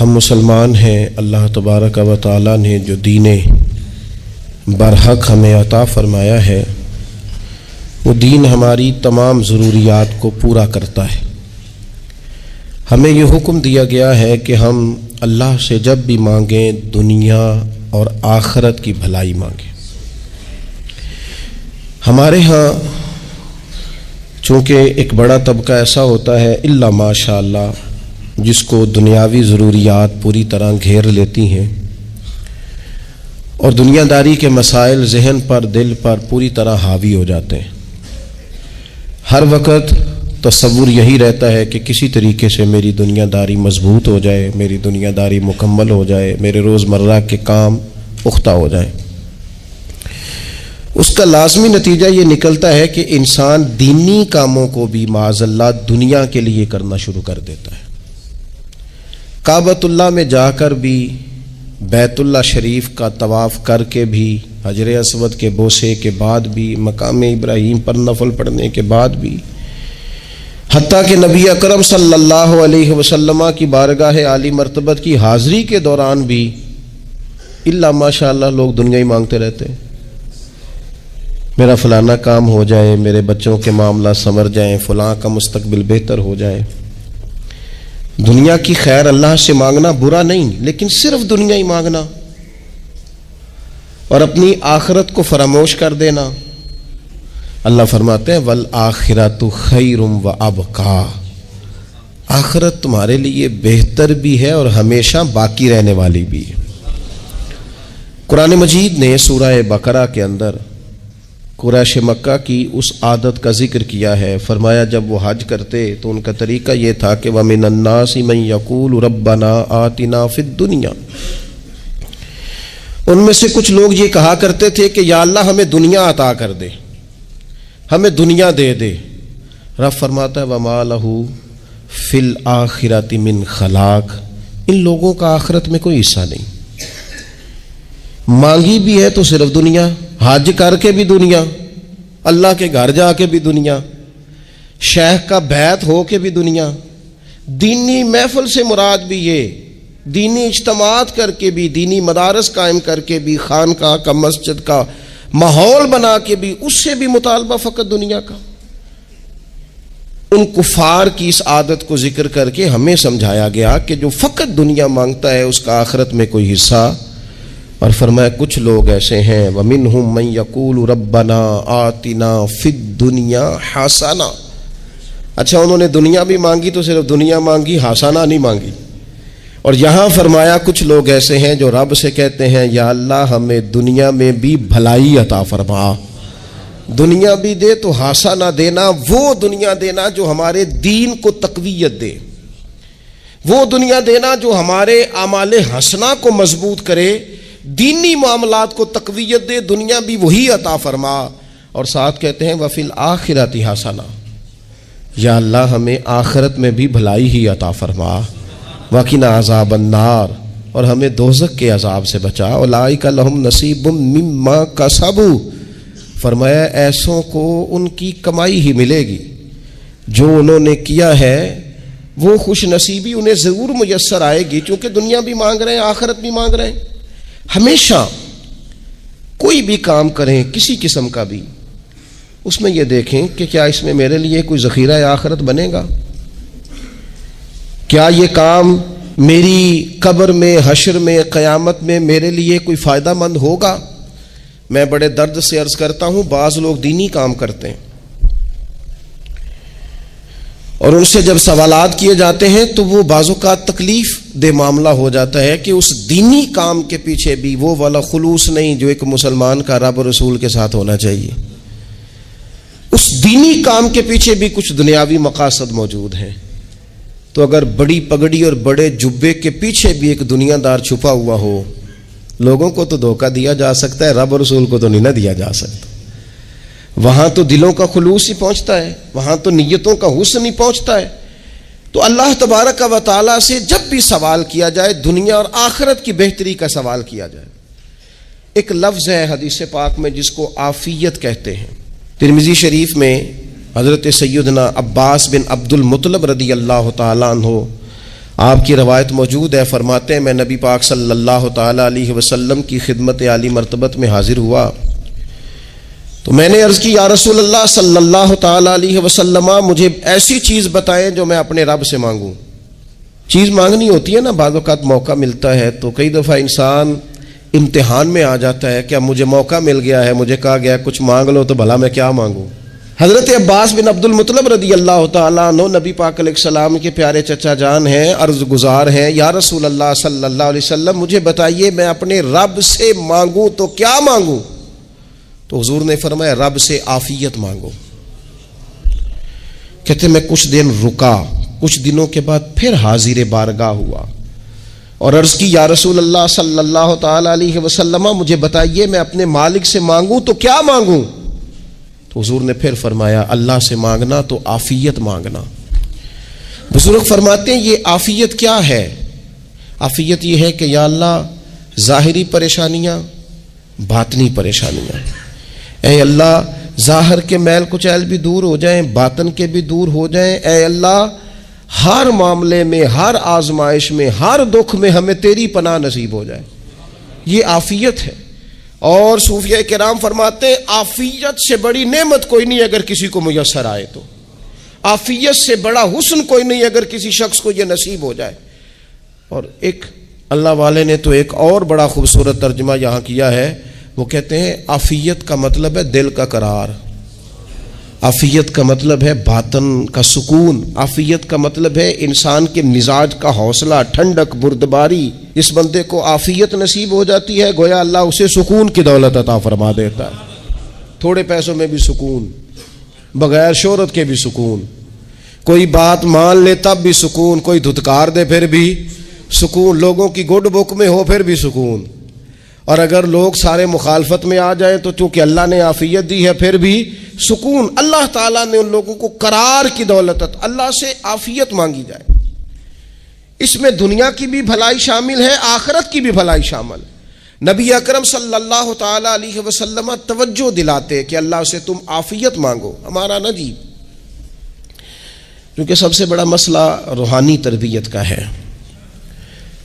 ہم مسلمان ہیں، اللہ تبارک و تعالیٰ نے جو دین برحق ہمیں عطا فرمایا ہے وہ دین ہماری تمام ضروریات کو پورا کرتا ہے۔ ہمیں یہ حکم دیا گیا ہے کہ ہم اللہ سے جب بھی مانگیں دنیا اور آخرت کی بھلائی مانگیں۔ ہمارے ہاں چونکہ ایک بڑا طبقہ ایسا ہوتا ہے الا ماشاء اللہ جس کو دنیاوی ضروریات پوری طرح گھیر لیتی ہیں اور دنیا داری کے مسائل ذہن پر دل پر پوری طرح حاوی ہو جاتے ہیں۔ ہر وقت تصور یہی رہتا ہے کہ کسی طریقے سے میری دنیا داری مضبوط ہو جائے، میری دنیا داری مکمل ہو جائے، میرے روزمرہ کے کام پختہ ہو جائیں۔ اس کا لازمی نتیجہ یہ نکلتا ہے کہ انسان دینی کاموں کو بھی معاذ اللہ دنیا کے لیے کرنا شروع کر دیتا ہے۔ کعبۃ اللہ میں جا کر بھی، بیت اللہ شریف کا طواف کر کے بھی، حجر اسود کے بوسے کے بعد بھی، مقام ابراہیم پر نفل پڑھنے کے بعد بھی، حتیٰ کہ نبی اکرم صلی اللہ علیہ وسلم کی بارگاہ عالی مرتبت کی حاضری کے دوران بھی الا ماشاء اللہ لوگ دنیا ہی مانگتے رہتے ہیں۔ میرا فلانا کام ہو جائے، میرے بچوں کے معاملات سنور جائیں، فلاں کا مستقبل بہتر ہو جائے۔ دنیا کی خیر اللہ سے مانگنا برا نہیں، لیکن صرف دنیا ہی مانگنا اور اپنی آخرت کو فراموش کر دینا۔ اللہ فرماتے ہیں والآخرۃ خیر وابقیٰ، آخرت تمہارے لیے بہتر بھی ہے اور ہمیشہ باقی رہنے والی بھی ہے۔ قرآن مجید نے سورہ بقرہ کے اندر قریش مکہ کی اس عادت کا ذکر کیا ہے۔ فرمایا جب وہ حج کرتے تو ان کا طریقہ یہ تھا کہ وَمِنَ النَّاسِ مَن يَقُولُ رَبَّنَا آتِنَا فِي الدُّنْيَا، ان میں سے کچھ لوگ یہ کہا کرتے تھے کہ یا اللہ ہمیں دنیا عطا کر دے، ہمیں دنیا دے دے۔ رب فرماتا ہے وَمَا لَهُ فِي الْآخِرَةِ مِنْ خَلَاقٍ، ان لوگوں کا آخرت میں کوئی حصہ نہیں۔ مانگی بھی ہے تو صرف دنیا، حج کر کے بھی دنیا، اللہ کے گھر جا کے بھی دنیا، شیخ کا بیعت ہو کے بھی دنیا، دینی محفل سے مراد بھی یہ، دینی اجتماعات کر کے بھی، دینی مدارس قائم کر کے بھی، خانقاہ کا مسجد کا ماحول بنا کے بھی، اس سے بھی مطالبہ فقط دنیا کا۔ ان کفار کی اس عادت کو ذکر کر کے ہمیں سمجھایا گیا کہ جو فقط دنیا مانگتا ہے اس کا آخرت میں کوئی حصہ، اور فرمایا کچھ لوگ ایسے ہیں وَمِنْهُمْ مَنْ يَقُولُ رَبَّنَا آتِنَا فِي الدُّنْيَا حَسَنَةً، اچھا انہوں نے دنیا بھی مانگی تو صرف دنیا مانگی، حسنہ نہیں مانگی۔ اور یہاں فرمایا کچھ لوگ ایسے ہیں جو رب سے کہتے ہیں یا اللہ ہمیں دنیا میں بھی بھلائی عطا فرما، دنیا بھی دے تو حسنہ دینا، وہ دنیا دینا جو ہمارے دین کو تقویت دے، وہ دنیا دینا جو ہمارے اعمال حسنہ کو مضبوط کرے، دینی معاملات کو تقویت دے، دنیا بھی وہی عطا فرما۔ اور ساتھ کہتے ہیں وَفِي الْآخِرَةِ حَسَنَةً، یا اللہ ہمیں آخرت میں بھی بھلائی ہی عطا فرما، وَقِنَا عَذَابَ النَّارِ، اور ہمیں دوزخ کے عذاب سے بچا، اولئک لہم نصیب مما کسبوا، فرمایا ایسوں کو ان کی کمائی ہی ملے گی، جو انہوں نے کیا ہے وہ خوش نصیبی انہیں ضرور میسر آئے گی، چونکہ دنیا بھی مانگ رہے ہیں، آخرت بھی مانگ رہے ہیں۔ ہمیشہ کوئی بھی کام کریں کسی قسم کا بھی، اس میں یہ دیکھیں کہ کیا اس میں میرے لیے کوئی ذخیرہ آخرت بنے گا، کیا یہ کام میری قبر میں، حشر میں، قیامت میں میرے لیے کوئی فائدہ مند ہوگا۔ میں بڑے درد سے عرض کرتا ہوں بعض لوگ دینی کام کرتے ہیں اور ان سے جب سوالات کیے جاتے ہیں تو وہ بعض اوقات تکلیف دہ معاملہ ہو جاتا ہے کہ اس دینی کام کے پیچھے بھی وہ والا خلوص نہیں جو ایک مسلمان کا رب و رسول کے ساتھ ہونا چاہیے، اس دینی کام کے پیچھے بھی کچھ دنیاوی مقاصد موجود ہیں۔ تو اگر بڑی پگڑی اور بڑے جبے کے پیچھے بھی ایک دنیا دار چھپا ہوا ہو، لوگوں کو تو دھوکہ دیا جا سکتا ہے، رب و رسول کو تو نہیں نہ دیا جا سکتا۔ وہاں تو دلوں کا خلوص ہی پہنچتا ہے، وہاں تو نیتوں کا حسن ہی پہنچتا ہے۔ تو اللہ تبارک و تعالیٰ سے جب بھی سوال کیا جائے دنیا اور آخرت کی بہتری کا سوال کیا جائے۔ ایک لفظ ہے حدیث پاک میں جس کو عافیت کہتے ہیں، ترمذی شریف میں حضرت سیدنا عباس بن عبد المطلب رضی اللہ تعالیٰ عنہ آپ کی روایت موجود ہے، فرماتے ہیں میں نبی پاک صلی اللہ تعالی علیہ وسلم کی خدمت عالی مرتبت میں حاضر ہوا تو میں نے عرض کی یا رسول اللہ صلی اللہ تعالی علیہ وسلم، مجھے ایسی چیز بتائیں جو میں اپنے رب سے مانگوں۔ چیز مانگنی ہوتی ہے نا، بعض اوقات موقع ملتا ہے تو کئی دفعہ انسان امتحان میں آ جاتا ہے کہ اب مجھے موقع مل گیا ہے، مجھے کہا گیا کچھ مانگ لو تو بھلا میں کیا مانگوں۔ حضرت عباس بن عبد المطلب رضی اللہ تعالیٰ عنہ نبی پاک علیہ السلام کے پیارے چچا جان ہیں، عرض گزار ہیں یا رسول اللہ صلی اللہ علیہ وسلم مجھے بتائیے میں اپنے رب سے مانگوں تو کیا مانگوں؟ تو حضور نے فرمایا رب سے عافیت مانگو۔ کہتے میں کچھ دن رکا، کچھ دنوں کے بعد پھر حاضر بارگاہ ہوا اور عرض کی یا رسول اللہ صلی اللہ تعالی علیہ وسلم مجھے بتائیے میں اپنے مالک سے مانگوں تو کیا مانگوں؟ تو حضور نے پھر فرمایا اللہ سے مانگنا تو عافیت مانگنا۔ بزرگ فرماتے ہیں یہ عافیت کیا ہے؟ عافیت یہ ہے کہ یا اللہ ظاہری پریشانیاں، باطنی پریشانیاں، اے اللہ ظاہر کے میل کچیل بھی دور ہو جائیں، باطن کے بھی دور ہو جائیں، اے اللہ ہر معاملے میں، ہر آزمائش میں، ہر دکھ میں ہمیں تیری پناہ نصیب ہو جائے۔ یہ عافیت ہے۔ اور صوفیہ کرام فرماتے ہیں عافیت سے بڑی نعمت کوئی نہیں اگر کسی کو میسر آئے تو، عافیت سے بڑا حسن کوئی نہیں اگر کسی شخص کو یہ نصیب ہو جائے۔ اور ایک اللہ والے نے تو ایک اور بڑا خوبصورت ترجمہ یہاں کیا ہے، وہ کہتے ہیں عافیت کا مطلب ہے دل کا قرار، عافیت کا مطلب ہے باطن کا سکون، عافیت کا مطلب ہے انسان کے مزاج کا حوصلہ، ٹھنڈک، بردباری۔ اس بندے کو عافیت نصیب ہو جاتی ہے گویا اللہ اسے سکون کی دولت عطا فرما دیتا ہے، تھوڑے پیسوں میں بھی سکون، بغیر شہرت کے بھی سکون، کوئی بات مان لے تب بھی سکون، کوئی دھتکار دے پھر بھی سکون، لوگوں کی گڈ بک میں ہو پھر بھی سکون، اور اگر لوگ سارے مخالفت میں آ جائیں تو چونکہ اللہ نے عافیت دی ہے پھر بھی سکون۔ اللہ تعالیٰ نے ان لوگوں کو قرار کی دولت، اللہ سے عافیت مانگی جائے، اس میں دنیا کی بھی بھلائی شامل ہے، آخرت کی بھی بھلائی شامل ہے۔ نبی اکرم صلی اللہ تعالی علیہ وسلم توجہ دلاتے کہ اللہ سے تم عافیت مانگو، ہمارا نہ جی، کیونکہ سب سے بڑا مسئلہ روحانی تربیت کا ہے۔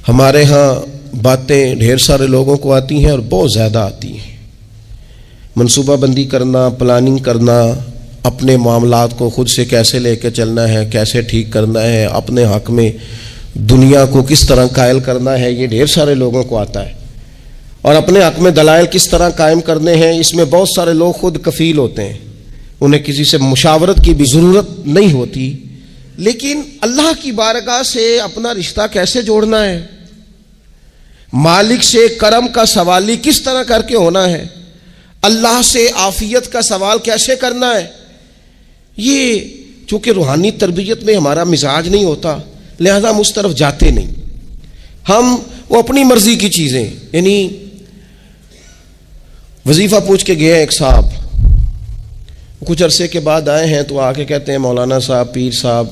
ہمارے ہاں باتیں ڈھیر سارے لوگوں کو آتی ہیں اور بہت زیادہ آتی ہیں، منصوبہ بندی کرنا، پلاننگ کرنا، اپنے معاملات کو خود سے کیسے لے کے چلنا ہے، کیسے ٹھیک کرنا ہے، اپنے حق میں دنیا کو کس طرح قائل کرنا ہے، یہ ڈھیر سارے لوگوں کو آتا ہے، اور اپنے حق میں دلائل کس طرح قائم کرنے ہیں، اس میں بہت سارے لوگ خود کفیل ہوتے ہیں، انہیں کسی سے مشاورت کی بھی ضرورت نہیں ہوتی۔ لیکن اللہ کی بارگاہ سے اپنا رشتہ کیسے جوڑنا ہے، مالک سے کرم کا سوالی کس طرح کر کے ہونا ہے، اللہ سے عافیت کا سوال کیسے کرنا ہے، یہ چونکہ روحانی تربیت میں ہمارا مزاج نہیں ہوتا لہذا ہم اس طرف جاتے نہیں، ہم وہ اپنی مرضی کی چیزیں، یعنی وظیفہ پوچھ کے گئے ایک صاحب، کچھ عرصے کے بعد آئے ہیں تو آ کے کہتے ہیں مولانا صاحب، پیر صاحب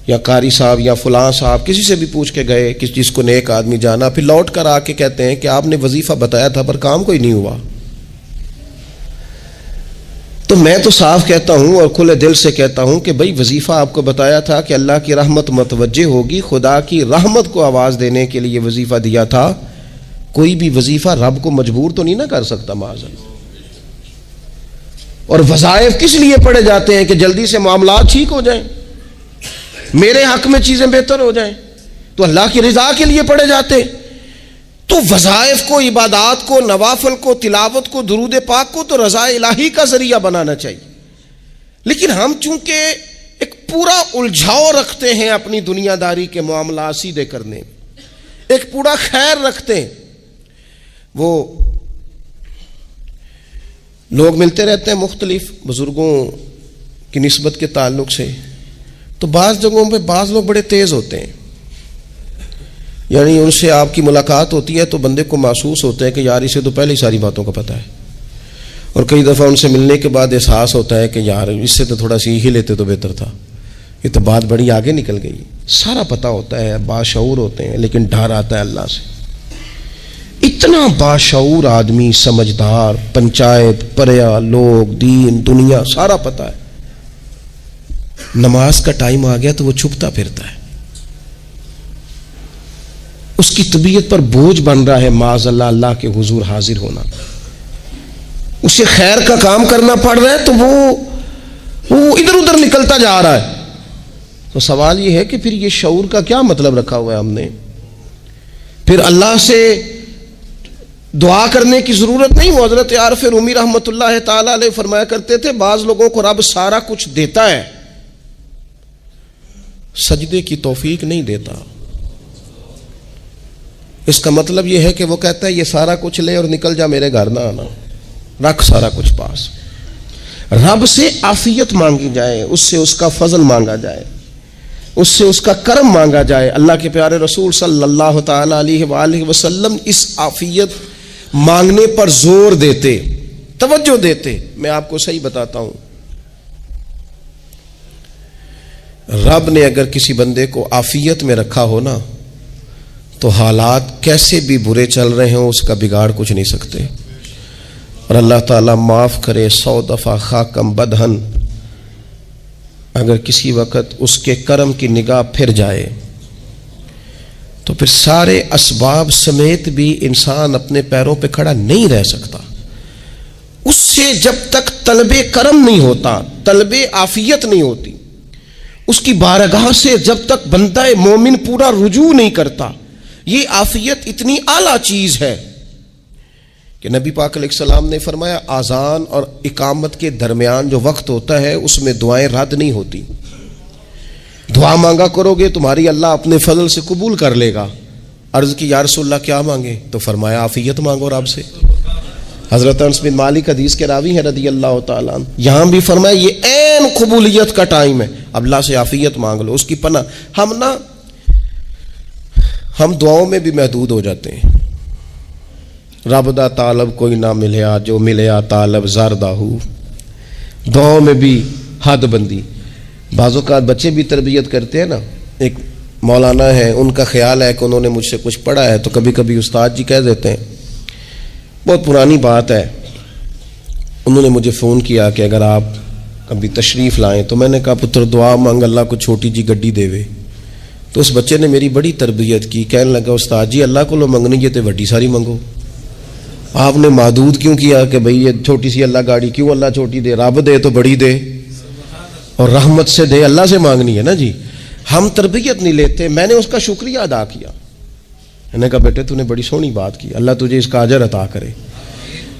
یا قاری صاحب یا فلاں صاحب، کسی سے بھی پوچھ کے گئے کس چیز کو نیک آدمی جانا، پھر لوٹ کر آ کے کہتے ہیں کہ آپ نے وظیفہ بتایا تھا پر کام کوئی نہیں ہوا۔ تو میں تو صاف کہتا ہوں اور کھلے دل سے کہتا ہوں کہ بھئی وظیفہ آپ کو بتایا تھا کہ اللہ کی رحمت متوجہ ہوگی، خدا کی رحمت کو آواز دینے کے لیے وظیفہ دیا تھا، کوئی بھی وظیفہ رب کو مجبور تو نہیں نہ کر سکتا معاذ اللہ۔ اور وظائف کس لیے پڑھے جاتے ہیں کہ جلدی سے معاملات ٹھیک ہو جائیں، میرے حق میں چیزیں بہتر ہو جائیں، تو اللہ کی رضا کے لیے پڑھے جاتے ہیں۔ تو وظائف کو، عبادات کو، نوافل کو، تلاوت کو، درود پاک کو تو رضا الہی کا ذریعہ بنانا چاہیے، لیکن ہم چونکہ ایک پورا الجھاؤ رکھتے ہیں اپنی دنیا داری کے معاملات سیدھے کرنے، ایک پورا خیر رکھتے ہیں، وہ لوگ ملتے رہتے ہیں مختلف بزرگوں کی نسبت کے تعلق سے، تو بعض جگہوں پہ بعض لوگ بڑے تیز ہوتے ہیں، یعنی ان سے آپ کی ملاقات ہوتی ہے تو بندے کو محسوس ہوتا ہے کہ یار اسے تو پہلے ہی ساری باتوں کا پتہ ہے، اور کئی دفعہ ان سے ملنے کے بعد احساس ہوتا ہے کہ یار اس سے تو تھوڑا سیکھ ہی لیتے تو بہتر تھا، یہ تو بات بڑی آگے نکل گئی۔ سارا پتہ ہوتا ہے، باشعور ہوتے ہیں، لیکن ڈر آتا ہے اللہ سے۔ اتنا باشعور آدمی، سمجھدار، پنچایت، پریا، لوگ، دین، دنیا سارا پتہ ہے، نماز کا ٹائم آ گیا تو وہ چھپتا پھرتا ہے، اس کی طبیعت پر بوجھ بن رہا ہے معاذ اللہ اللہ کے حضور حاضر ہونا، اسے خیر کا کام کرنا پڑ رہا ہے تو وہ ادھر ادھر نکلتا جا رہا ہے. تو سوال یہ ہے کہ پھر یہ شعور کا کیا مطلب رکھا ہوا ہے ہم نے؟ پھر اللہ سے دعا کرنے کی ضرورت نہیں. حضرت عارف رومی رحمۃ اللہ تعالی علیہ فرمایا کرتے تھے بعض لوگوں کو رب سارا کچھ دیتا ہے، سجدے کی توفیق نہیں دیتا. اس کا مطلب یہ ہے کہ وہ کہتا ہے یہ سارا کچھ لے اور نکل جا، میرے گھر نہ آنا، رکھ سارا کچھ پاس. رب سے عافیت مانگی جائے، اس سے اس کا فضل مانگا جائے، اس سے اس کا کرم مانگا جائے. اللہ کے پیارے رسول صلی اللہ تعالی علیہ وآلہ وسلم اس عافیت مانگنے پر زور دیتے، توجہ دیتے. میں آپ کو صحیح بتاتا ہوں، رب نے اگر کسی بندے کو عافیت میں رکھا ہو نا تو حالات کیسے بھی برے چل رہے ہوں اس کا بگاڑ کچھ نہیں سکتے. اور اللہ تعالیٰ معاف کرے 100 دفعہ خاکم بدہن، اگر کسی وقت اس کے کرم کی نگاہ پھر جائے تو پھر سارے اسباب سمیت بھی انسان اپنے پیروں پہ کھڑا نہیں رہ سکتا. اس سے جب تک طلب کرم نہیں ہوتا، طلب عافیت نہیں ہوتی، اس کی بارگاہ سے جب تک بندہ مومن پورا رجوع نہیں کرتا، یہ عافیت اتنی اعلیٰ چیز ہے کہ نبی پاک علیہ السلام نے فرمایا اذان اور اقامت کے درمیان جو وقت ہوتا ہے اس میں دعائیں رد نہیں ہوتی. دعا مانگا کرو گے تمہاری اللہ اپنے فضل سے قبول کر لے گا. عرض کی یا رسول اللہ کیا مانگے؟ تو فرمایا عافیت مانگو رب سے. حضرت انس بن مالک حدیث کے راوی ہیں رضی اللہ تعالیٰ عنہ، یہاں بھی فرمایا یہ عین قبولیت کا ٹائم ہے، اب اللہ سے عافیت مانگ لو، اس کی پناہ. ہم دعاؤں میں بھی محدود ہو جاتے ہیں. رب دا طالب کوئی نہ ملیا، جو ملیا طالب زردہ ہو. دعاؤں میں بھی حد بندی. بعض اوقات بچے بھی تربیت کرتے ہیں نا. ایک مولانا ہے، ان کا خیال ہے کہ انہوں نے مجھ سے کچھ پڑھا ہے تو کبھی کبھی استاد جی کہہ دیتے ہیں. بہت پرانی بات ہے، انہوں نے مجھے فون کیا کہ اگر آپ کبھی تشریف لائیں، تو میں نے کہا پتر دعا مانگ اللہ کو چھوٹی جی گڈی دے وے. تو اس بچے نے میری بڑی تربیت کی، کہنے لگا استاد جی اللہ کو لو منگنی یہ تو وڈی ساری منگو، آپ نے محدود کیوں کیا کہ بھئی یہ چھوٹی سی اللہ گاڑی کیوں اللہ چھوٹی دے، رب دے تو بڑی دے اور رحمت سے دے، اللہ سے مانگنی ہے نا جی. ہم تربیت نہیں لیتے. میں نے اس کا شکریہ ادا کیا، میں نے کہا بیٹے تو نے بڑی سونی بات کی، اللہ تجھے اس کا اجر عطا کرے،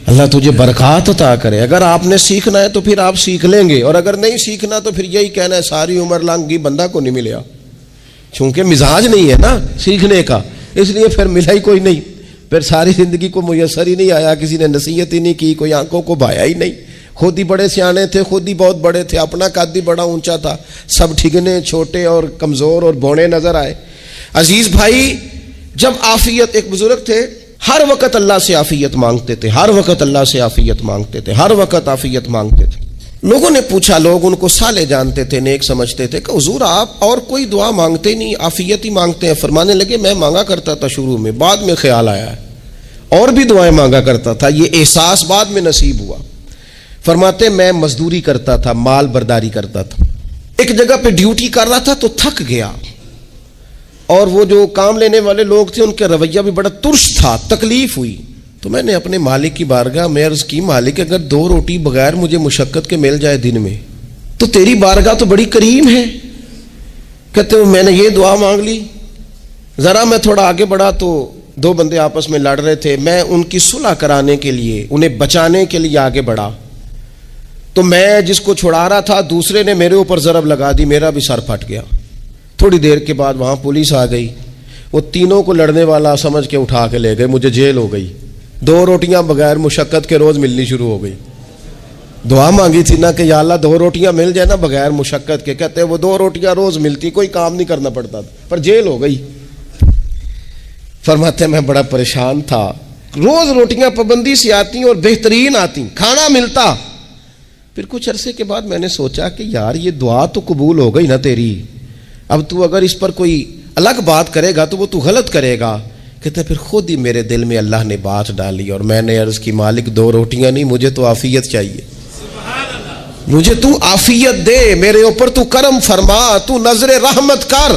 اللہ تجھے برکات عطا کرے. اگر آپ نے سیکھنا ہے تو پھر آپ سیکھ لیں گے، اور اگر نہیں سیکھنا تو پھر یہی کہنا ہے ساری عمر لانگی بندہ کو نہیں ملیا، چونکہ مزاج نہیں ہے نا سیکھنے کا، اس لیے پھر ملا ہی کوئی نہیں. پھر ساری زندگی کو میسر ہی نہیں آیا، کسی نے نصیحت ہی نہیں کی، کوئی آنکھوں کو بھایا ہی نہیں. خود ہی بڑے سیانے تھے، خود ہی بہت بڑے تھے، اپنا قد ہی بڑا اونچا تھا، سب ٹھگنے چھوٹے اور کمزور اور بونے نظر آئے. عزیز بھائی، جب عافیت، ایک بزرگ تھے ہر وقت اللہ سے عافیت مانگتے تھے، ہر وقت اللہ سے عافیت مانگتے تھے، ہر وقت عافیت مانگتے تھے. لوگوں نے پوچھا، لوگ ان کو صالح جانتے تھے، نیک سمجھتے تھے کہ حضور آپ اور کوئی دعا مانگتے نہیں، عافیت ہی مانگتے ہیں. فرمانے لگے میں مانگا کرتا تھا شروع میں، بعد میں خیال آیا ہے اور بھی دعائیں مانگا کرتا تھا، یہ احساس بعد میں نصیب ہوا. فرماتے میں مزدوری کرتا تھا، مال برداری کرتا تھا، ایک جگہ پہ ڈیوٹی کر رہا تھا تو تھک گیا، اور وہ جو کام لینے والے لوگ تھے ان کا رویہ بھی بڑا ترش تھا، تکلیف ہوئی. تو میں نے اپنے مالک کی بارگاہ میں عرض کی، مالک اگر 2 روٹی بغیر مجھے مشقت کے مل جائے دن میں تو تیری بارگاہ تو بڑی کریم ہے. کہتے ہیں میں نے یہ دعا مانگ لی. ذرا میں تھوڑا آگے بڑھا تو 2 بندے آپس میں لڑ رہے تھے، میں ان کی صلح کرانے کے لیے، انہیں بچانے کے لیے آگے بڑھا تو میں جس کو چھڑا رہا تھا دوسرے نے میرے اوپر ضرب لگا دی، میرا بھی سر پھٹ گیا. تھوڑی دیر کے بعد وہاں پولیس آ گئی، وہ تینوں کو لڑنے والا سمجھ کے اٹھا کے لے گئے، مجھے جیل ہو گئی. 2 روٹیاں بغیر مشقت کے روز ملنی شروع ہو گئی. دعا مانگی تھی نا کہ یا اللہ 2 روٹیاں مل جائے نا بغیر مشقت کے، کہتے وہ 2 روٹیاں روز ملتی، کوئی کام نہیں کرنا پڑتا تھا، پر جیل ہو گئی. فرماتے میں بڑا پریشان تھا، روز روٹیاں پابندی سے آتی اور بہترین آتی، کھانا ملتا. پھر کچھ عرصے کے بعد میں نے سوچا کہ یار یہ دعا تو قبول ہو گئی نا تیری، اب تو اگر اس پر کوئی الگ بات کرے گا تو وہ تو غلط کرے گا. کہتے پھر خود ہی میرے دل میں اللہ نے بات ڈالی اور میں نے عرض کی مالک 2 روٹیاں نہیں، مجھے تو عافیت چاہیے، مجھے تو عافیت دے، میرے اوپر تو کرم فرما، تو نظر رحمت کر.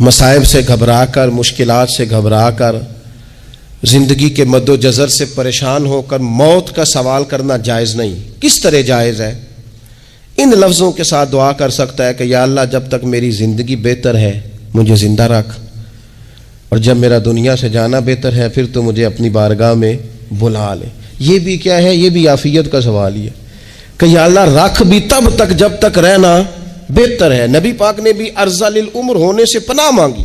مصائب سے گھبرا کر، مشکلات سے گھبرا کر، زندگی کے مد و جزر سے پریشان ہو کر موت کا سوال کرنا جائز نہیں۔ کس طرح جائز ہے؟ ان لفظوں کے ساتھ دعا کر سکتا ہے کہ یا اللہ جب تک میری زندگی بہتر ہے مجھے زندہ رکھ، اور جب میرا دنیا سے جانا بہتر ہے پھر تو مجھے اپنی بارگاہ میں بلا لے۔ یہ بھی کیا ہے؟ یہ بھی عافیت کا سوال ہی ہے کہ یا اللہ رکھ بھی تب تک جب تک رہنا بہتر ہے۔ نبی پاک نے بھی ارذل العمر ہونے سے پناہ مانگی۔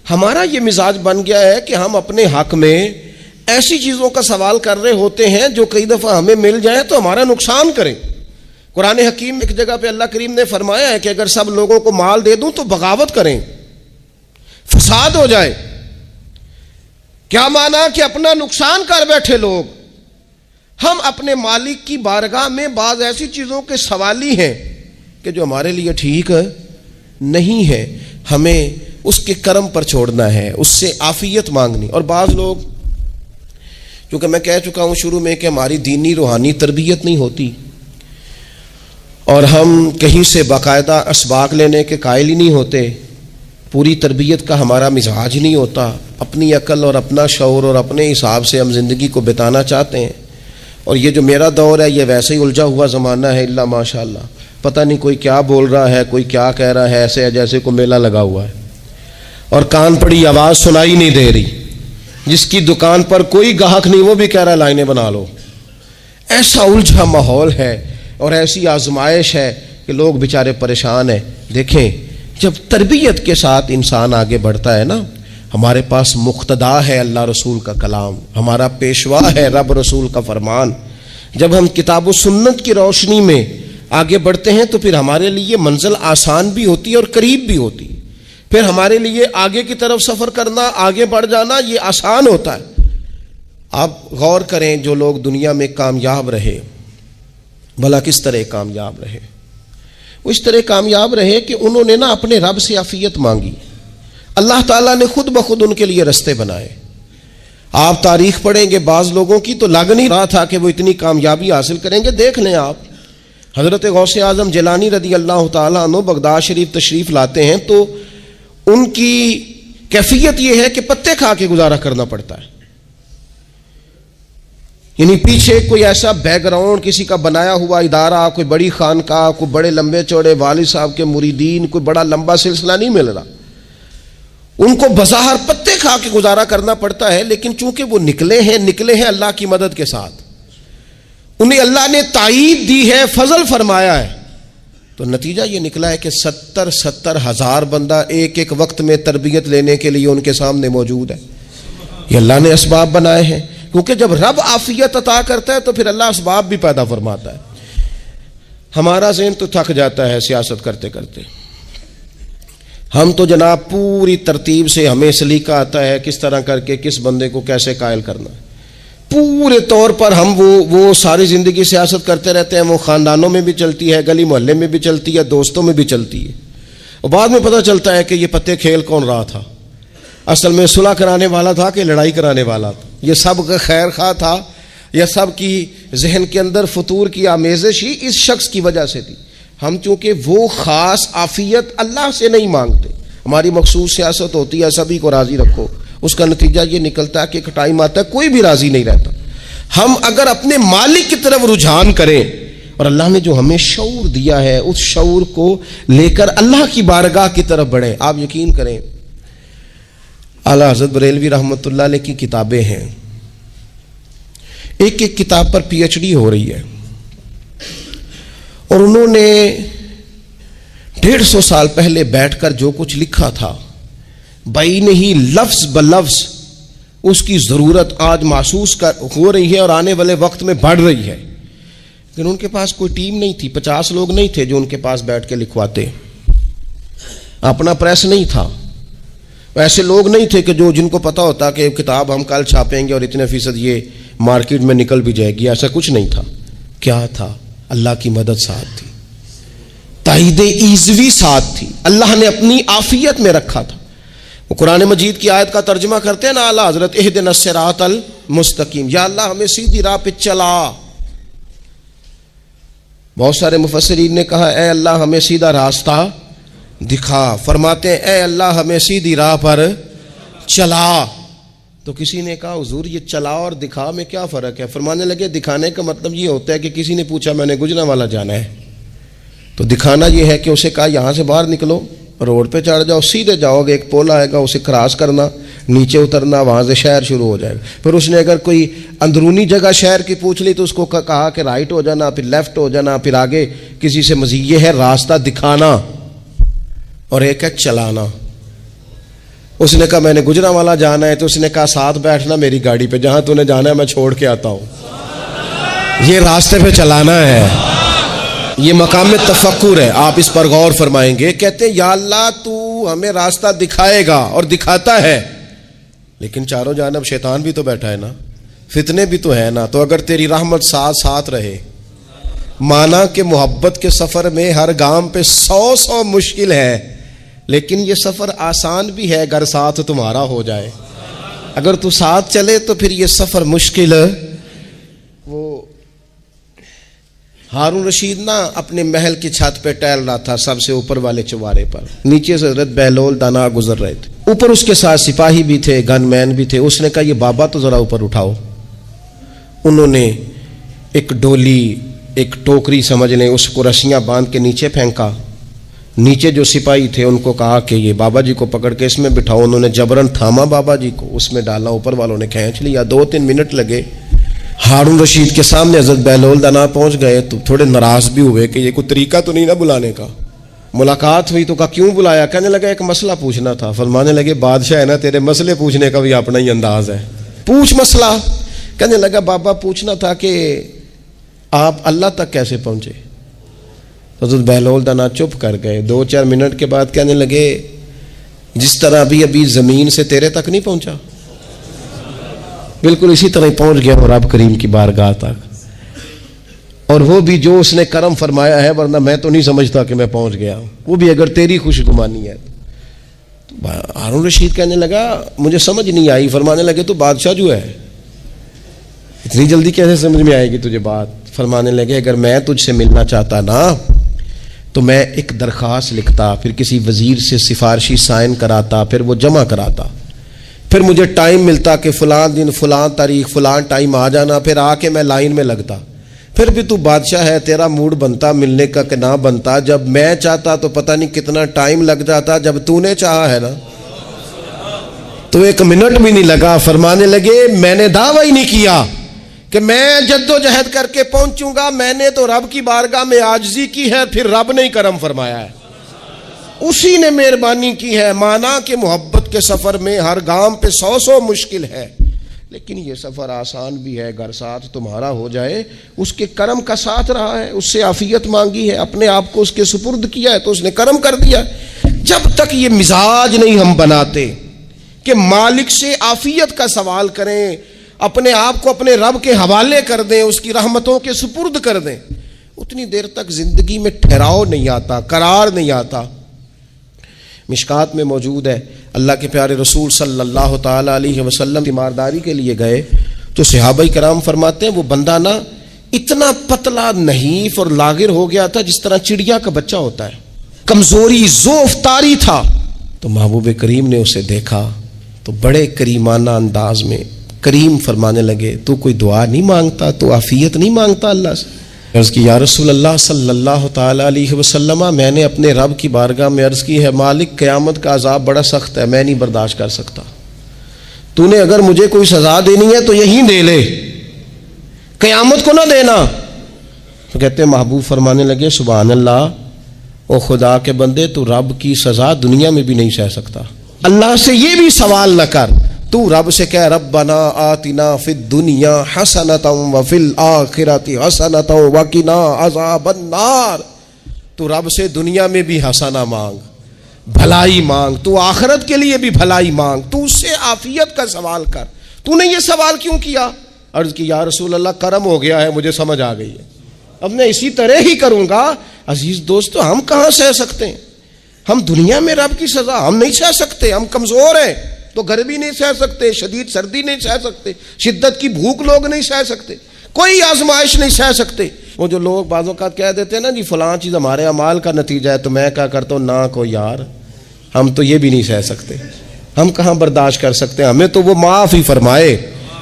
ہمارا یہ مزاج بن گیا ہے کہ ہم اپنے حق میں ایسی چیزوں کا سوال کر رہے ہوتے ہیں جو کئی دفعہ ہمیں مل جائیں تو ہمارا نقصان کریں۔ قرآن حکیم ایک جگہ پہ اللہ کریم نے فرمایا ہے کہ اگر سب لوگوں کو مال دے دوں تو بغاوت کریں، فساد ہو جائے۔ کیا مانا؟ کہ اپنا نقصان کر بیٹھے لوگ۔ ہم اپنے مالک کی بارگاہ میں بعض ایسی چیزوں کے سوالی ہیں کہ جو ہمارے لیے ٹھیک نہیں ہے، ہمیں اس کے کرم پر چھوڑنا ہے، اس سے عافیت مانگنی۔ اور بعض لوگ، چونکہ میں کہہ چکا ہوں شروع میں کہ ہماری دینی روحانی تربیت نہیں ہوتی، اور ہم کہیں سے باقاعدہ اسباق لینے کے قائل ہی نہیں ہوتے، پوری تربیت کا ہمارا مزاج نہیں ہوتا، اپنی عقل اور اپنا شعور اور اپنے حساب سے ہم زندگی کو بتانا چاہتے ہیں۔ اور یہ جو میرا دور ہے یہ ویسے ہی الجھا ہوا زمانہ ہے، اللہ ماشاء اللہ، پتہ نہیں کوئی کیا بول رہا ہے، کوئی کیا کہہ رہا ہے، ایسے جیسے کوئی میلہ لگا ہوا ہے اور کان پڑی آواز سنائی نہیں دے رہی۔ جس کی دکان پر کوئی گاہک نہیں وہ بھی کہہ رہا ہے لائنیں بنا لو۔ ایسا الجھا ماحول ہے اور ایسی آزمائش ہے کہ لوگ بیچارے پریشان ہیں۔ دیکھیں جب تربیت کے ساتھ انسان آگے بڑھتا ہے نا، ہمارے پاس مقتدا ہے اللہ رسول کا کلام، ہمارا پیشوا ہے رب رسول کا فرمان۔ جب ہم کتاب و سنت کی روشنی میں آگے بڑھتے ہیں تو پھر ہمارے لیے منزل آسان بھی ہوتی ہے اور قریب بھی ہوتی ہے، پھر ہمارے لیے آگے کی طرف سفر کرنا، آگے بڑھ جانا یہ آسان ہوتا ہے۔ آپ غور کریں جو لوگ دنیا میں کامیاب رہے، بھلا کس طرح کامیاب رہے؟ وہ اس طرح کامیاب رہے کہ انہوں نے نا اپنے رب سے عافیت مانگی، اللہ تعالیٰ نے خود بخود ان کے لیے رستے بنائے۔ آپ تاریخ پڑھیں گے بعض لوگوں کی تو لگ نہیں رہا تھا کہ وہ اتنی کامیابی حاصل کریں گے۔ دیکھ لیں آپ، حضرت غوث اعظم جیلانی رضی اللہ تعالیٰ عنہ بغداد شریف تشریف لاتے ہیں تو ان کی کیفیت یہ ہے کہ پتے کھا کے گزارا کرنا پڑتا ہے، یعنی پیچھے کوئی ایسا بیک گراؤنڈ کسی کا بنایا ہوا ادارہ، کوئی بڑی خانقاہ، کوئی بڑے لمبے چوڑے والد صاحب کے مریدین، کوئی بڑا لمبا سلسلہ نہیں مل رہا۔ ان کو بظاہر پتے کھا کے گزارا کرنا پڑتا ہے، لیکن چونکہ وہ نکلے ہیں اللہ کی مدد کے ساتھ، انہیں اللہ نے تائید دی ہے، فضل فرمایا ہے، تو نتیجہ یہ نکلا ہے کہ 70 ہزار بندہ ایک ایک وقت میں تربیت لینے کے لیے ان کے سامنے موجود ہے۔ یہ اللہ نے اسباب بنائے ہیں، کیونکہ جب رب عافیت عطا کرتا ہے تو پھر اللہ اسباب بھی پیدا فرماتا ہے۔ ہمارا ذہن تو تھک جاتا ہے سیاست کرتے کرتے، ہم تو جناب پوری ترتیب سے ہمیں سلیقہ آتا ہے کس طرح کر کے کس بندے کو کیسے قائل کرنا ہے، پورے طور پر ہم وہ ساری زندگی سیاست کرتے رہتے ہیں۔ وہ خاندانوں میں بھی چلتی ہے، گلی محلے میں بھی چلتی ہے، دوستوں میں بھی چلتی ہے، اور بعد میں پتہ چلتا ہے کہ یہ پتے کھیل کون رہا تھا، اصل میں صلح کرانے والا تھا کہ لڑائی کرانے والا تھا، یہ سب کا خیر خواہ تھا، یا سب کی ذہن کے اندر فطور کی آمیزش ہی اس شخص کی وجہ سے تھی۔ ہم چونکہ وہ خاص عافیت اللہ سے نہیں مانگتے، ہماری مخصوص سیاست ہوتی ہے سبھی کو راضی رکھو، اس کا نتیجہ یہ نکلتا ہے کہ ایک ٹائم آتا ہے کوئی بھی راضی نہیں رہتا۔ ہم اگر اپنے مالک کی طرف رجحان کریں اور اللہ نے جو ہمیں شعور دیا ہے اس شعور کو لے کر اللہ کی بارگاہ کی طرف بڑھیں، آپ یقین کریں اعلیٰ حضرت بریلوی رحمۃ اللہ علیہ کی کتابیں ہیں، ایک ایک کتاب پر پی ایچ ڈی ہو رہی ہے، اور انہوں نے 150 سال پہلے بیٹھ کر جو کچھ لکھا تھا بین ہی لفظ بلفظ اس کی ضرورت آج محسوس ہو رہی ہے اور آنے والے وقت میں بڑھ رہی ہے، لیکن ان کے پاس کوئی ٹیم نہیں تھی، 50 لوگ نہیں تھے جو ان کے پاس بیٹھ کے لکھواتے، اپنا پریس نہیں تھا، ایسے لوگ نہیں تھے کہ جن کو پتا ہوتا کہ کتاب ہم کل چھاپیں گے اور اتنے فیصد یہ مارکیٹ میں نکل بھی جائے گی، ایسا کچھ نہیں تھا۔ کیا تھا؟ اللہ کی مدد ساتھ تھی، تائید ایزوی ساتھ تھی، اللہ نے اپنی عافیت میں رکھا تھا۔ وہ قرآن مجید کی آیت کا ترجمہ کرتے ہیں نا اعلیٰ حضرت، اہدنا الصراط المستقیم، یا اللہ ہمیں سیدھی راہ پہ چلا۔ بہت سارے مفسرین نے کہا اے اللہ ہمیں سیدھا راستہ دکھا. فرماتے ہیں اے اللہ ہمیں سیدھی راہ پر چلا. تو کسی نے کہا حضور یہ چلا اور دکھا میں کیا فرق ہے؟ فرمانے لگے دکھانے کا مطلب یہ ہوتا ہے کہ کسی نے پوچھا میں نے گجرانوالہ جانا ہے تو دکھانا یہ ہے کہ اسے کہا یہاں سے باہر نکلو, روڈ پہ چڑھ جاؤ, سیدھے جاؤ گے, ایک پول آئے گا اسے کراس کرنا, نیچے اترنا, وہاں سے شہر شروع ہو جائے گا. پھر اس نے اگر کوئی اندرونی جگہ شہر کی پوچھ لی تو اس کو کہا کہ رائٹ ہو جانا, پھر لیفٹ ہو جانا, پھر آگے کسی سے مزید. یہ ہے راستہ دکھانا اور ایک ہے چلانا. اس نے کہا میں نے گجرانوالہ جانا ہے تو اس نے کہا ساتھ بیٹھنا میری گاڑی پہ, جہاں تو نے جانا ہے میں چھوڑ کے آتا ہوں. یہ راستے پہ چلانا ہے, یہ مقام تفکر ہے. آپ اس پر غور فرمائیں گے. کہتے ہیں یا اللہ تو ہمیں راستہ دکھائے گا اور دکھاتا ہے, لیکن چاروں جانب شیطان بھی تو بیٹھا ہے نا, فتنے بھی تو ہے نا. تو اگر تیری رحمت ساتھ ساتھ رہے, مانا کہ محبت کے سفر میں ہر گام پہ 100 مشکل ہے, لیکن یہ سفر آسان بھی ہے اگر ساتھ تمہارا ہو جائے. اگر تو ساتھ چلے تو پھر یہ سفر مشکل. وہ ہارون رشید نا اپنے محل کی چھت پہ ٹہل رہا تھا, سب سے اوپر والے چوارے پر. نیچے سے حضرت بہلول دانا گزر رہے تھے, اوپر اس کے ساتھ سپاہی بھی تھے, گن مین بھی تھے. اس نے کہا یہ بابا تو ذرا اوپر اٹھاؤ. انہوں نے ایک ڈولی, ایک ٹوکری سمجھ لیں, اس کو رسیاں باندھ کے نیچے پھینکا. نیچے جو سپاہی تھے ان کو کہا کہ یہ بابا جی کو پکڑ کے اس میں بٹھاؤ. انہوں نے جبرن تھاما بابا جی کو, اس میں ڈالا, اوپر والوں نے کھینچ لیا. 2-3 منٹ لگے. ہارون رشید کے سامنے حضرت بہلول دانا پہنچ گئے تو تھوڑے ناراض بھی ہوئے کہ یہ کوئی طریقہ تو نہیں نا بلانے کا. ملاقات ہوئی تو کہا کیوں بلایا؟ کہنے لگا ایک مسئلہ پوچھنا تھا. فرمانے لگے بادشاہ ہے نا, تیرے مسئلے پوچھنے کا بھی اپنا ہی انداز ہے, پوچھ مسئلہ. کہنے لگا بابا پوچھنا تھا کہ آپ اللہ تک کیسے پہنچے؟ حضرت بہلول دانا چپ کر گئے. 2-4 منٹ کے بعد کہنے لگے جس طرح ابھی زمین سے تیرے تک نہیں پہنچا, بالکل اسی طرح پہنچ گیا اور رب کریم کی بارگاہ تک. اور وہ بھی جو اس نے کرم فرمایا ہے, ورنہ میں تو نہیں سمجھتا کہ میں پہنچ گیا ہوں, وہ بھی اگر تیری خوش گمانی ہے. ہارون رشید کہنے لگا مجھے سمجھ نہیں آئی. فرمانے لگے تو بادشاہ جو ہے اتنی جلدی کیسے سمجھ میں آئے گی تجھے بات؟ فرمانے لگے اگر میں تجھ سے ملنا چاہتا نا تو میں ایک درخواست لکھتا, پھر کسی وزیر سے سفارشی سائن کراتا, پھر وہ جمع کراتا, پھر مجھے ٹائم ملتا کہ فلاں دن فلاں تاریخ فلاں ٹائم آ جانا, پھر آ کے میں لائن میں لگتا. پھر بھی تو بادشاہ ہے, تیرا موڈ بنتا ملنے کا کہ نہ بنتا. جب میں چاہتا تو پتہ نہیں کتنا ٹائم لگ جاتا, جب تو نے چاہا ہے نا تو 1 منٹ بھی نہیں لگا. فرمانے لگے میں نے دعویٰ ہی نہیں کیا کہ میں جد و جہد کر کے پہنچوں گا, میں نے تو رب کی بارگاہ میں عاجزی کی ہے, پھر رب نے ہی کرم فرمایا ہے, اسی نے مہربانی کی ہے. مانا کہ محبت کے سفر میں ہر گام پہ 100 مشکل ہے, لیکن یہ سفر آسان بھی ہے اگر ساتھ تمہارا ہو جائے. اس کے کرم کا ساتھ رہا ہے, اس سے عافیت مانگی ہے, اپنے آپ کو اس کے سپرد کیا ہے تو اس نے کرم کر دیا. جب تک یہ مزاج نہیں ہم بناتے کہ مالک سے عافیت کا سوال کریں, اپنے آپ کو اپنے رب کے حوالے کر دیں, اس کی رحمتوں کے سپرد کر دیں, اتنی دیر تک زندگی میں ٹھہراؤ نہیں آتا, قرار نہیں آتا. مشکات میں موجود ہے, اللہ کے پیارے رسول صلی اللہ تعالی علیہ وسلم تیمارداری کے لیے گئے تو صحابہ کرام فرماتے ہیں وہ بندہ نا اتنا پتلا نحیف اور لاغر ہو گیا تھا جس طرح چڑیا کا بچہ ہوتا ہے, کمزوری ضعف طاری تھا. تو محبوب کریم نے اسے دیکھا تو بڑے کریمانہ انداز میں کریم فرمانے لگے تو کوئی دعا نہیں مانگتا, تو عافیت نہیں مانگتا اللہ سے؟ عرض کی یا رسول اللہ صلی اللہ تعالی علیہ وسلم, میں نے اپنے رب کی بارگاہ میں عرض کی ہے مالک قیامت کا عذاب بڑا سخت ہے, میں نہیں برداشت کر سکتا, تو نے اگر مجھے کوئی سزا دینی ہے تو یہی دے لے, قیامت کو نہ دینا. تو کہتے ہیں محبوب فرمانے لگے سبحان اللہ, او خدا کے بندے تو رب کی سزا دنیا میں بھی نہیں سہ سکتا, اللہ سے یہ بھی سوال نہ کر, تو رب سے کہہ ربنا آتنا فی الدنیا حسنۃ وفی الآخرۃ حسنۃ وقنا عذاب النار. تو رب سے دنیا میں بھی حسنہ مانگ, بھلائی مانگ, تو آخرت کے لیے بھی بھلائی مانگ, تو اس سے عافیت کا سوال کر. تو نے یہ سوال کیوں کیا؟ عرض کی یا رسول اللہ کرم ہو گیا ہے, مجھے سمجھ آ گئی ہے, اب میں اسی طرح ہی کروں گا. عزیز دوستو ہم کہاں سہ سکتے ہیں, ہم دنیا میں رب کی سزا ہم نہیں سہ سکتے, ہم کمزور ہیں تو گرمی نہیں سہ سکتے, شدید سردی نہیں سہ سکتے, شدت کی بھوک لوگ نہیں سہ سکتے, کوئی آزمائش نہیں سہ سکتے. وہ جو لوگ بعض اوقات کہہ دیتے ہیں نا جی فلاں چیز ہمارے اعمال کا نتیجہ ہے، تو میں کیا کرتا ہوں، نہ کو یار ہم تو یہ بھی نہیں سہ سکتے، ہم کہاں برداشت کر سکتے ہیں، ہمیں تو وہ معاف ہی فرمائے،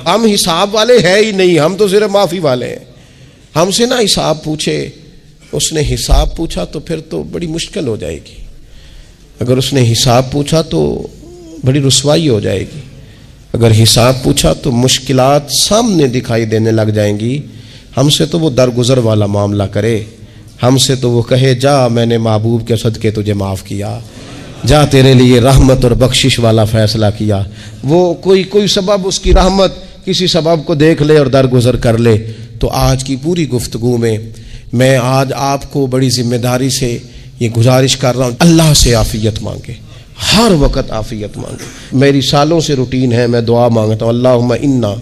ہم حساب والے ہے ہی نہیں، ہم تو صرف معافی والے ہیں۔ ہم سے نہ حساب پوچھے، اس نے حساب پوچھا تو پھر تو بڑی مشکل ہو جائے گی، اگر اس نے حساب پوچھا تو بڑی رسوائی ہو جائے گی، اگر حساب پوچھا تو مشکلات سامنے دکھائی دینے لگ جائیں گی۔ ہم سے تو وہ درگزر والا معاملہ کرے، ہم سے تو وہ کہے جا میں نے محبوب کے صدقے تجھے معاف کیا، جا تیرے لیے رحمت اور بخشش والا فیصلہ کیا، وہ کوئی سبب اس کی رحمت کسی سبب کو دیکھ لے اور درگزر کر لے۔ تو آج کی پوری گفتگو میں آج آپ کو بڑی ذمہ داری سے یہ گزارش کر رہا ہوں، اللہ سے عافیت مانگے، ہر وقت عافیت مانگے۔ میری سالوں سے روٹین ہے، میں دعا مانگتا ہوں اللہم انا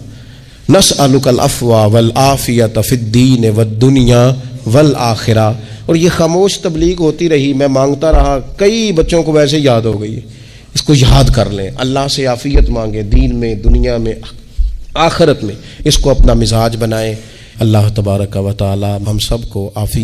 نسألک العفو والعافیت فی الدین والدنیا والآخرہ، اور یہ خاموش تبلیغ ہوتی رہی، میں مانگتا رہا، کئی بچوں کو ویسے یاد ہو گئی، اس کو یاد کر لیں، اللہ سے عافیت مانگے، دین میں، دنیا میں، آخرت میں، اس کو اپنا مزاج بنائیں۔ اللہ تبارک و تعالی ہم سب کو عافیت